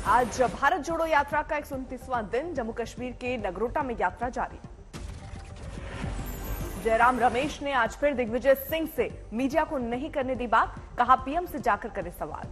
आज भारत जोड़ो यात्रा का 129वां दिन। जम्मू कश्मीर के नगरोटा में यात्रा जारी। जयराम रमेश ने आज फिर दिग्विजय सिंह से मीडिया को नहीं करने दी बात, कहा पीएम से जाकर करे सवाल।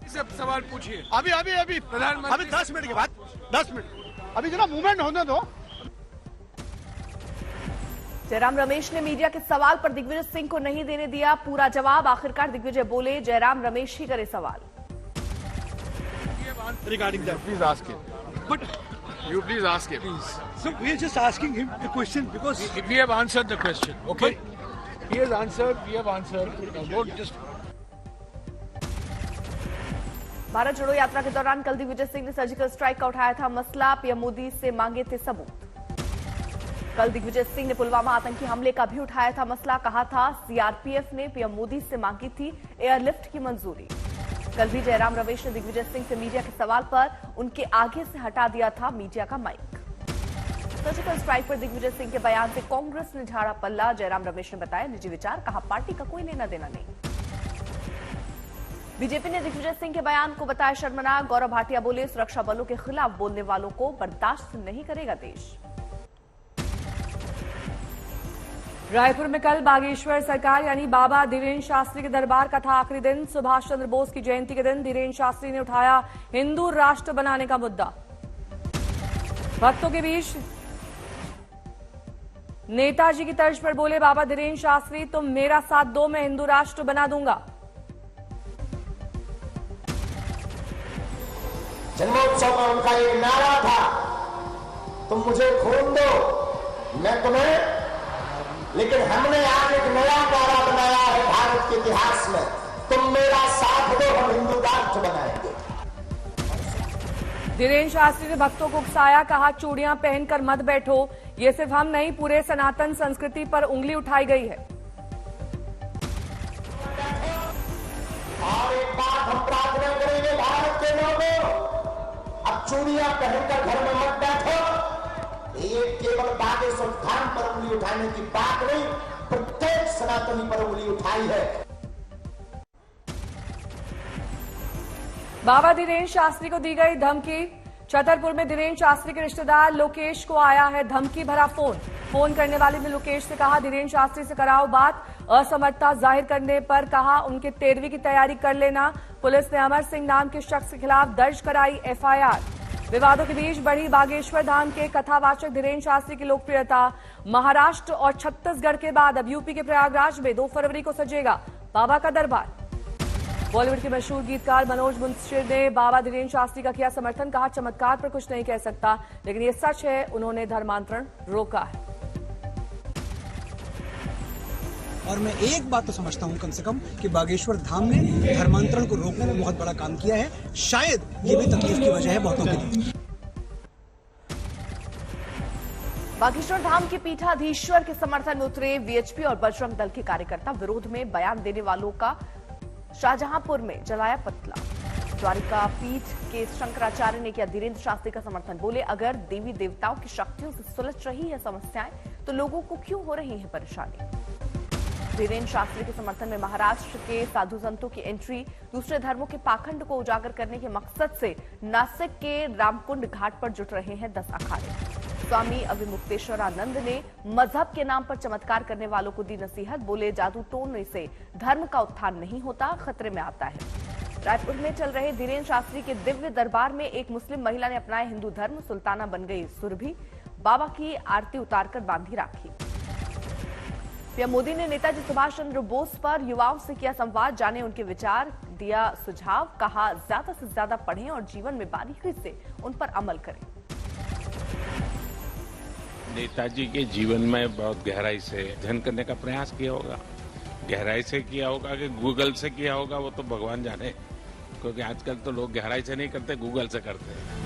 सवाल पूछिए। अभी प्रधानमंत्री 10 मिनट के बाद 10 मिनट अभी जरा मूवमेंट होने दो। जयराम रमेश ने मीडिया के सवाल पर दिग्विजय सिंह को नहीं देने दिया पूरा जवाब। आखिरकार दिग्विजय बोले, जयराम रमेश ही करे सवाल। Regarding that, please ask him. but You please ask him. please, so we are just asking him the question because We have answered the question. Okay. He has answered. We have answered. Don't just. Bharat जोड़ो यात्रा के दौरान कल दिग्विजय सिंह ने surgical strike का उठाया था मसला। पीएम मोदी से मांगे थे सबूत। कल दिग्विजय सिंह ने पुलवामा आतंकी हमले का भी उठाया था मसला। कहा था सीआरपीएफ ने पीएम मोदी से मांगी थी एयरलिफ्ट की मंजूरी। कल भी जयराम रमेश ने दिग्विजय सिंह से मीडिया के सवाल पर उनके आगे से हटा दिया था मीडिया का माइक। सर्जिकल स्ट्राइक पर दिग्विजय सिंह के बयान से कांग्रेस ने झाड़ा पल्ला। जयराम रमेश ने बताया निजी विचार, कहा पार्टी का कोई लेना देना नहीं। बीजेपी ने दिग्विजय सिंह के बयान को बताया शर्मनाक। गौरव भाटिया बोले, सुरक्षा बलों के खिलाफ बोलने वालों को बर्दाश्त नहीं करेगा देश। रायपुर में कल बागेश्वर सरकार यानी बाबा धीरेन्द्र शास्त्री के दरबार का था आखिरी दिन। सुभाष चंद्र बोस की जयंती के दिन धीरेन्द्र शास्त्री ने उठाया हिंदू राष्ट्र बनाने का मुद्दा। भक्तों के बीच नेताजी की तर्ज पर बोले बाबा धीरेन्द्र शास्त्री, तुम मेरा साथ दो, मैं हिंदू राष्ट्र बना दूंगा। जन्मोत्सव में उनका एक नारा था, तुम मुझे खून दो मैं तुम्हें, लेकिन हमने आज एक नया नारा बनाया है भारत के इतिहास में, तुम मेरा साथ दो, हम हिंदू राष्ट्र बनाएंगे। धीरेन्द्र शास्त्री ने भक्तों को उकसाया, कहा चूड़ियां पहनकर मत बैठो, ये सिर्फ हम नहीं पूरे सनातन संस्कृति पर उंगली उठाई गई है। और एक बात हम प्रार्थना करेंगे भारत के लोगों, अब चूड़ियां पहनकर घर में मत बैठो। ये केवल बागेश्वर धाम पर उंगली उठाने की बात नहीं, प्रत्येक सनातनी पर उंगली उठाई है। बाबा धीरेन्द्र शास्त्री को दी गई धमकी। छतरपुर में धीरेन्द्र शास्त्री के रिश्तेदार लोकेश को आया है धमकी भरा फोन। फोन करने वाले ने लोकेश से कहा धीरेन्द्र शास्त्री से कराओ बात। असमर्थता जाहिर करने पर कहा उनके 13वीं की तैयारी कर लेना। पुलिस ने अमर सिंह नाम के शख्स के खिलाफ दर्ज कराई एफआईआर। विवादों के बीच बढ़ी बागेश्वर धाम के कथावाचक धीरेन्द्र शास्त्री की लोकप्रियता। महाराष्ट्र और छत्तीसगढ़ के बाद अब यूपी के प्रयागराज में 2 फरवरी को सजेगा बाबा का दरबार। बॉलीवुड के मशहूर गीतकार मनोज मुंशी ने बाबा धीरेन्द्र शास्त्री का किया समर्थन। कहा चमत्कार पर कुछ नहीं कह सकता, लेकिन ये सच है, उन्होंने धर्मांतरण रोका है। और मैं एक बात तो समझता हूं कम से कम कि बागेश्वर धाम ने धर्मांतरण को रोकने में बहुत बड़ा काम किया है। शायद ये भी तकलीफ की वजह है बहुतों के लिए। बागेश्वर धाम के पीठाधीश्वर के समर्थन में उतरे वीएचपी और बजरंग दल के कार्यकर्ता। विरोध में बयान देने वालों का शाहजहांपुर में जलाया पुतला। द्वारिका पीठ के शंकराचार्य ने किया धीरेन्द्र शास्त्री का समर्थन। बोले अगर देवी देवताओं की शक्तियों से सुलझ रही है समस्याएं तो लोगों को क्यों हो रही है परेशानी। धीरेन्द्र शास्त्री के समर्थन में महाराष्ट्र के साधु संतों की एंट्री। दूसरे धर्मों के पाखंड को उजागर करने के मकसद से नासिक के रामकुंड घाट पर जुट रहे हैं 10 अखाड़े। स्वामी अविमुक्तेश्वरानंद ने मजहब के नाम पर चमत्कार करने वालों को दी नसीहत। बोले जादू टोने से धर्म का उत्थान नहीं होता, खतरे में आता है। रायपुर में चल रहे धीरेन्द्र शास्त्री के दिव्य दरबार में एक मुस्लिम महिला ने अपनाया हिंदू धर्म। सुल्ताना बन गई सुरभि, बाबा की आरती उतारकर बांधी राखी। पीएम मोदी ने नेताजी सुभाष चंद्र बोस पर युवाओं से किया संवाद। जाने उनके विचार, दिया सुझाव। कहा ज्यादा से ज्यादा पढ़ें और जीवन में बारीकी से उन पर अमल करें। नेताजी के जीवन में बहुत गहराई से अध्ययन करने का प्रयास किया होगा। गहराई से किया होगा कि गूगल से किया होगा वो तो भगवान जाने, क्योंकि आजकल तो लोग गहराई से नहीं करते, गूगल से करते हैं।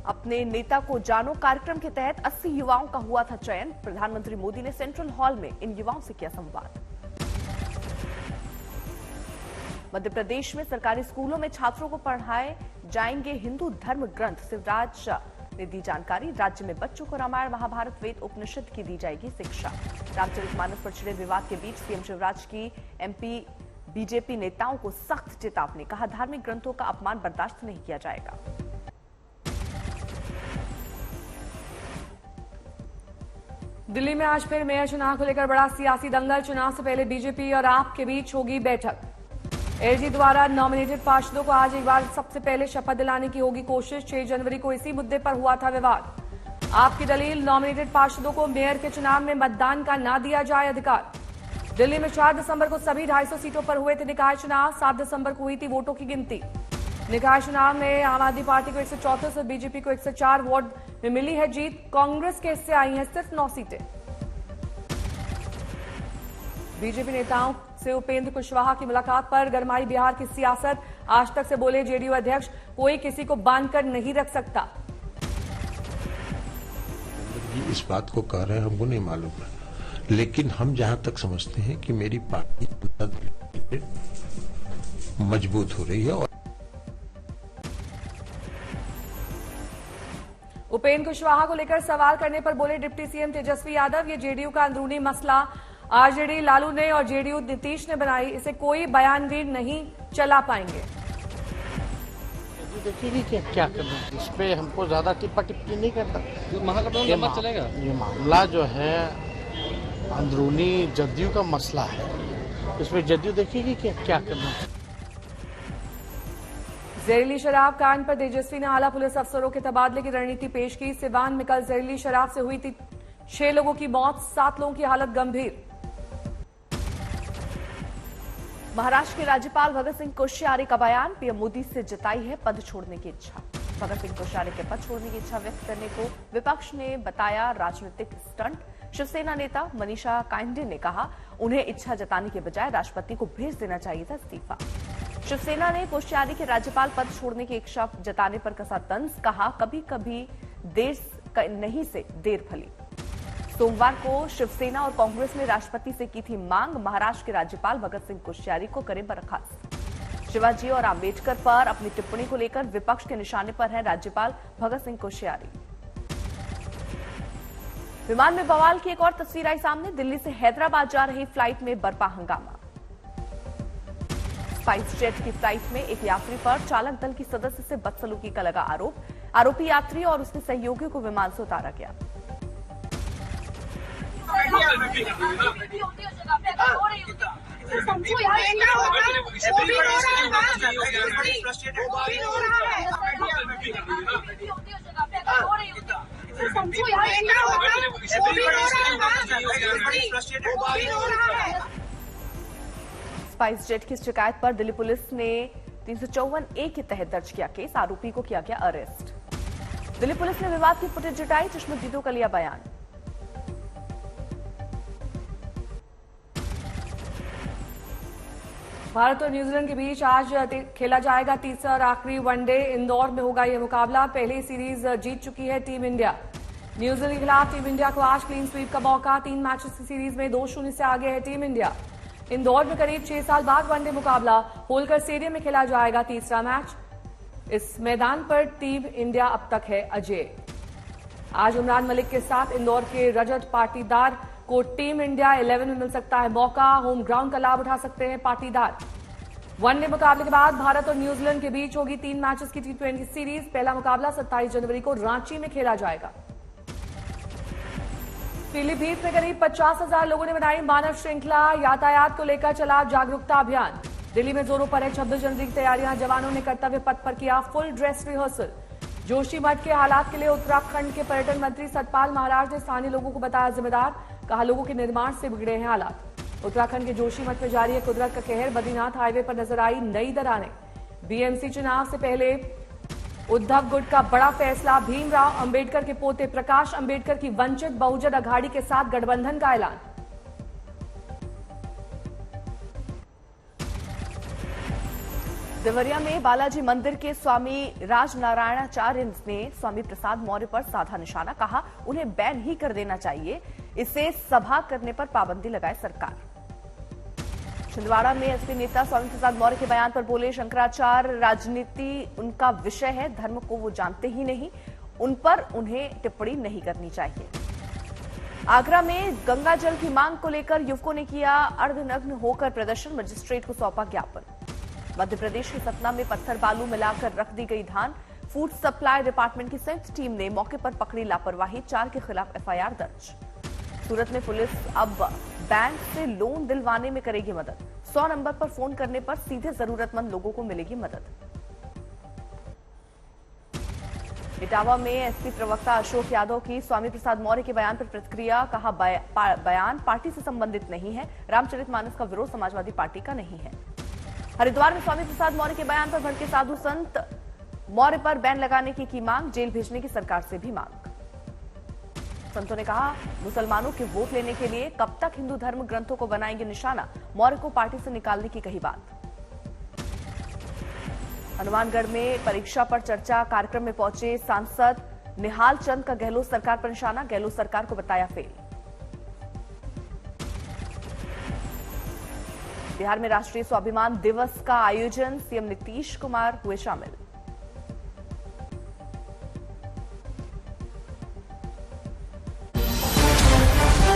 अपने नेता को जानो कार्यक्रम के तहत 80 युवाओं का हुआ था चयन। प्रधानमंत्री मोदी ने सेंट्रल हॉल में इन युवाओं से किया संवाद। मध्य प्रदेश में सरकारी स्कूलों में छात्रों को पढ़ाए जाएंगे हिंदू धर्म ग्रंथ। शिवराज ने दी जानकारी। राज्य में बच्चों को रामायण, महाभारत, वेद, उपनिषद की दी जाएगी शिक्षा। रामचरितमानस पर छिड़े विवाद के बीच सीएम शिवराज की एमपी बीजेपी नेताओं को सख्त चेतावनी। कहा, धार्मिक ग्रंथों का अपमान बर्दाश्त नहीं किया जाएगा। दिल्ली में आज फिर मेयर चुनाव को लेकर बड़ा सियासी दंगल। चुनाव से पहले बीजेपी और आप के बीच होगी बैठक। एलजी द्वारा नॉमिनेटेड पार्षदों को आज एक बार सबसे पहले शपथ दिलाने की होगी कोशिश। 6 जनवरी को इसी मुद्दे पर हुआ था विवाद। आपकी दलील, नॉमिनेटेड पार्षदों को मेयर के चुनाव में मतदान का ना दिया जाए अधिकार। दिल्ली में 4 दिसंबर को सभी 250 सीटों पर हुए थे निकाय चुनाव। 7 दिसंबर को हुई थी वोटों की गिनती। निकाय चुनाव में आम आदमी पार्टी को 134 और बीजेपी को 104 वोट में मिली है जीत। कांग्रेस के हिस्से आई हैं सिर्फ 9 सीटें। बीजेपी नेताओं से उपेंद्र कुशवाहा की मुलाकात पर गरमाई बिहार की सियासत। आज तक से बोले जेडीयू अध्यक्ष, कोई किसी को बांधकर नहीं रख सकता। इस बात को कह रहे हैं हमको नहीं मालूम है, लेकिन हम जहां तक समझते हैं कि मेरी पार्टी मजबूत हो रही है। और उपेंद्र कुशवाहा को लेकर सवाल करने पर बोले डिप्टी सीएम तेजस्वी यादव, ये जेडीयू का अंदरूनी मसला आरजेडी लालू ने और जेडीयू नीतीश ने बनाई, इसे कोई बयानवीर नहीं चला पाएंगे। देखिए कि क्या करना है, इस पे हमको ज्यादा टिप्पा टिप्पणी नहीं करता। महागठबंधन लंबा चलेगा। ये मामला जो है अंदरूनी जदयू का मसला है, इसमें जदयू देखेगी कि क्या करना है। जहरीली शराब कांड पर तेजस्वी ने आला पुलिस अफसरों के तबादले की रणनीति पेश की। सिवान में कल जहरीली शराब से हुई थी 6 लोगों की मौत, 7 लोगों की हालत गंभीर। महाराष्ट्र के राज्यपाल भगत सिंह कोश्यारी का बयान, पीएम मोदी से जताई है पद छोड़ने की इच्छा। भगत सिंह कोश्यारी के पद छोड़ने की इच्छा व्यक्त करने को विपक्ष ने बताया राजनीतिक स्टंट। शिवसेना नेता मनीषा कांडे ने कहा, उन्हें इच्छा जताने के बजाय राष्ट्रपति को भेज देना चाहिए था इस्तीफा। शिवसेना ने कोश्यारी के राज्यपाल पद छोड़ने की इच्छा जताने पर कसा तंज। कहा, कभी कभी देर नहीं से देर भली। सोमवार को शिवसेना और कांग्रेस ने राष्ट्रपति से की थी मांग, महाराष्ट्र के राज्यपाल भगत सिंह कोश्यारी को करें बर्खास्त। शिवाजी और आंबेडकर पर अपनी टिप्पणी को लेकर विपक्ष के निशाने पर है राज्यपाल भगत सिंह कोश्यारी। विमान में बवाल की एक और तस्वीर आई सामने। दिल्ली से हैदराबाद जा रही फ्लाइट में बरपा हंगामा। स्पाइस जेट की फ्लाइट में एक यात्री पर चालक दल की सदस्य से बदसलूकी का लगा आरोप। आरोपी यात्री और उसके सहयोगियों को विमान से उतारा गया। स्पाइस जेट की शिकायत पर दिल्ली पुलिस ने 354A के तहत दर्ज किया केस। आरोपी को किया गया अरेस्ट। दिल्ली पुलिस ने विवाद की फुटेज जुटाई। चश्मदीदों का लिया बयान। भारत और न्यूजीलैंड के बीच आज खेला जाएगा तीसरा और आखिरी वनडे। इंदौर में होगा यह मुकाबला। पहली सीरीज जीत चुकी है टीम इंडिया। न्यूजीलैंड के खिलाफ टीम इंडिया को आज क्लीन स्वीप का मौका। 3 मैचेस की सीरीज में 2-0 से आगे है टीम इंडिया। इंदौर में करीब 6 साल बाद वनडे मुकाबला। होलकर स्टेडियम में खेला जाएगा तीसरा मैच। इस मैदान पर टीम इंडिया अब तक है अजेय। आज उमरान मलिक के साथ इंदौर के रजत पाटीदार को टीम इंडिया 11 में मिल सकता है मौका। होम ग्राउंड का लाभ उठा सकते हैं पाटीदार। वनडे मुकाबले के बाद भारत और न्यूजीलैंड के बीच होगी 3 मैचेस की T20 सीरीज। पहला मुकाबला 27 जनवरी को रांची में खेला जाएगा। पीलीभीत में करीब 50,000 लोगों ने बनाई मानव श्रृंखला। यातायात को लेकर चला जागरूकता अभियान। दिल्ली में जोरों पर है 26 जनवरी की तैयारियां। जवानों ने कर्तव्य पथ पर किया फुल ड्रेस रिहर्सल। जोशीमठ के हालात के लिए उत्तराखंड के पर्यटन मंत्री सतपाल महाराज ने स्थानीय लोगों को बताया जिम्मेदार। कहा, लोगों के निर्माण से बिगड़े हैं हालात। उत्तराखंड के जोशीमठ में जारी है कुदरत का कहर। बद्रीनाथ हाईवे पर नजर आई नई दरारें। बीएमसी चुनाव से पहले उद्धव गुट का बड़ा फैसला। भीमराव अंबेडकर के पोते प्रकाश अंबेडकर की वंचित बहुजन अघाड़ी के साथ गठबंधन का ऐलान। देवरिया में बालाजी मंदिर के स्वामी राजनारायणाचार्य ने स्वामी प्रसाद मौर्य पर साधा निशाना। कहा, उन्हें बैन ही कर देना चाहिए। इससे सभा करने पर पाबंदी लगाए सरकार। छिंदवाड़ा में एसपी नेता स्वामी प्रसाद मौर्य के बयान पर बोले, शंकराचार्य राजनीति उनका विषय है, धर्म को वो जानते ही नहीं। उन पर उन्हें टिप्पणी नहीं करनी चाहिए। आगरा में गंगा जल की मांग को लेकर युवकों ने किया अर्धनग्न होकर प्रदर्शन, मजिस्ट्रेट को सौंपा ज्ञापन। मध्य प्रदेश के सतना में पत्थर बालू मिलाकर रख दी गई धान, फूड सप्लाई डिपार्टमेंट की संयुक्त टीम ने मौके पर पकड़ी लापरवाही, 4 के खिलाफ एफआईआर दर्ज। सूरत में पुलिस अब बैंक से लोन दिलवाने में करेगी मदद, 100 नंबर पर फोन करने पर सीधे जरूरतमंद लोगों को मिलेगी मदद। इटावा में एसपी प्रवक्ता अशोक यादव की स्वामी प्रसाद मौर्य के बयान पर प्रतिक्रिया, कहा बयान पार्टी से संबंधित नहीं है, रामचरितमानस का विरोध समाजवादी पार्टी का नहीं है। हरिद्वार में स्वामी प्रसाद मौर्य के बयान पर भड़के साधु संत, मौर्य पर बैन लगाने की मांग, जेल भेजने की सरकार से भी मांग। संतों ने कहा मुसलमानों के वोट लेने के लिए कब तक हिंदू धर्म ग्रंथों को बनाएंगे निशाना, मौर्य को पार्टी से निकालने की कही बात। हनुमानगढ़ में परीक्षा पर चर्चा कार्यक्रम में पहुंचे सांसद निहाल चंद का गहलोत सरकार पर निशाना, गहलोत सरकार को बताया फेल। बिहार में राष्ट्रीय स्वाभिमान दिवस का आयोजन, सीएम नीतीश कुमार हुए शामिल।